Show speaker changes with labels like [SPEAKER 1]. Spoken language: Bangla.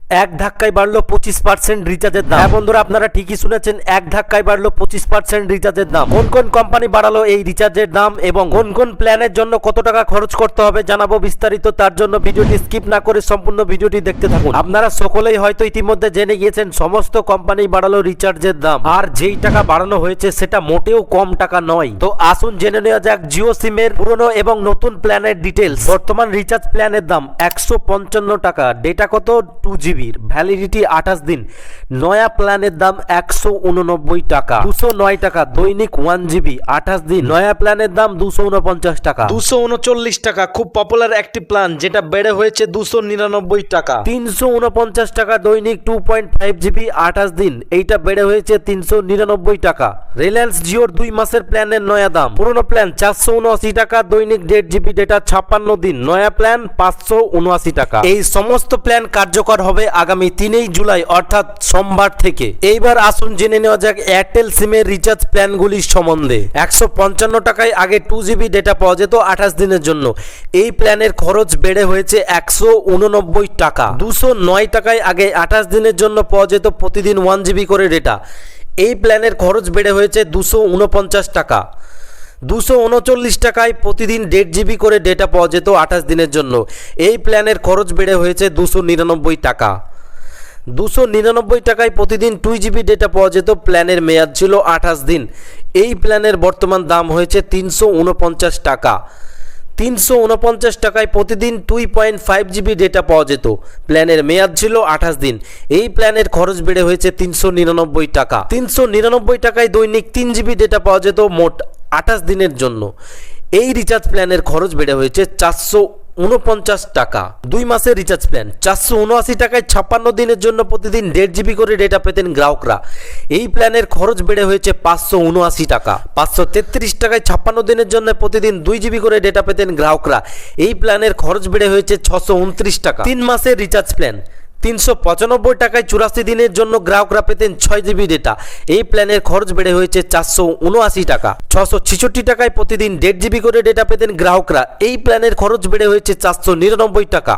[SPEAKER 1] এক ধাক্কায় বাড়লো 25% রিচার্জের দাম। হ্যাঁ বন্ধুরা, আপনারা ঠিকই শুনেছেন, এক ধাক্কায় বাড়লো 25% রিচার্জের দাম। কোন কোন কোম্পানি বাড়ালো এই রিচার্জের দাম এবং কোন কোন প্ল্যানের জন্য কত টাকা খরচ করতে হবে জানাবো বিস্তারিত। তার জন্য ভিডিওটি স্কিপ না করে সম্পূর্ণ ভিডিওটি দেখতে থাকুন। আপনারা সকলেই হয়তো ইতিমধ্যে জেনে গিয়েছেন সমস্ত কোম্পানি বাড়ালো রিচার্জের দাম, আর যেই টাকা বাড়ানো হয়েছে সেটা মোটেও কম টাকা নয়। তো আসুন জেনে নেওয়া যাক জিও সিমের পুরনো এবং নতুন প্ল্যানের ডিটেলস। বর্তমান রিচার্জ প্ল্যানের দাম 155 টাকা, ডেটা কত 2GB, ভ্যালিডিটি 28 দিন। নয়া প্ল্যানের দাম 189 টাকা, 209 টাকা, দৈনিক 1GB 28 দিন। নয়া প্ল্যানের দাম 249 টাকা, 239 টাকা। খুব পপুলার একটি প্ল্যান যেটা বেড়ে হয়েছে 299 টাকা, 349 টাকা, দৈনিক 2.5GB 28 দিন। এইটা বেড়ে হয়েছে 399 টাকা। রিলায়েন্স জিওর 2 মাসের প্ল্যানের নয়া দাম, পুরনো প্ল্যান 479 টাকা, দৈনিক 1.5GB ডেটা 56 দিন। নয়া প্ল্যান 579 টাকা। এই সমস্ত প্ল্যান কার্যকর হবে আগামী 3 জুলাই অর্থাৎ সোমবার থেকে। এইবার আসুন জেনে নেওয়া যাক এয়ারটেল সিমের রিচার্জ প্ল্যানগুলির সম্বন্ধে। 155 টাকায় আগে 2GB ডেটা পাওয়া যেত 28 দিনের জন্য। এই প্ল্যানের খরচ বেড়ে হয়েছে 189 টাকা। 209 টাকায় আগে 28 দিনের জন্য পাওয়া যেত প্রতিদিন 1GB করে ডেটা। এই প্ল্যানের খরচ বেড়ে হয়েছে 249 টাকা। 239 টাকায় প্রতিদিন 1.5GB করে ডেটা পাওয়া যেত 28 দিনের জন্য। এই প্ল্যানের খরচ বেড়ে হয়েছে 299 টাকা। 299 টাকায় প্রতিদিন 2GB ডেটা পাওয়া যেত, প্ল্যানের মেয়াদ ছিল 28 দিন। এই প্ল্যানের বর্তমান দাম হয়েছে 349 টাকা। 349 টাকায় প্রতিদিন 2.5GB ডেটা পাওয়া যেত, প্ল্যানের মেয়াদ ছিল 28 দিন। এই প্ল্যানের খরচ বেড়ে হয়েছে 399 টাকা। 399 টাকায় দৈনিক 3GB ডেটা পাওয়া যেত মোট 28 দিনের জন্য। এই রিচার্জ প্ল্যানের খরচ বেড়ে হয়েছে 449 টাকা। 2 মাসের রিচার্জ প্ল্যান 479 টাকায় 56 দিনের জন্য প্রতিদিন 1.5GB করে ডেটা পেতেন গ্রাহকরা। এই প্ল্যানের খরচ বেড়ে হয়েছে 579 টাকা। 533 টাকায় 56 দিনের জন্য প্রতিদিন 2GB করে ডেটা পেতেন গ্রাহকরা। এই প্ল্যানের খরচ বেড়ে হয়েছে 629 টাকা। 3 মাসের রিচার্জ প্ল্যান 395 টাকায় 84 দিনের জন্য গ্রাহকরা পেতেন 6GB ডেটা। এই প্ল্যানের খরচ বেড়ে হয়েছে 479 টাকা। 666 টাকায় প্রতিদিন 1.5GB করে ডেটা পেতেন গ্রাহকরা। এই প্ল্যানের খরচ বেড়ে হয়েছে 499 টাকা।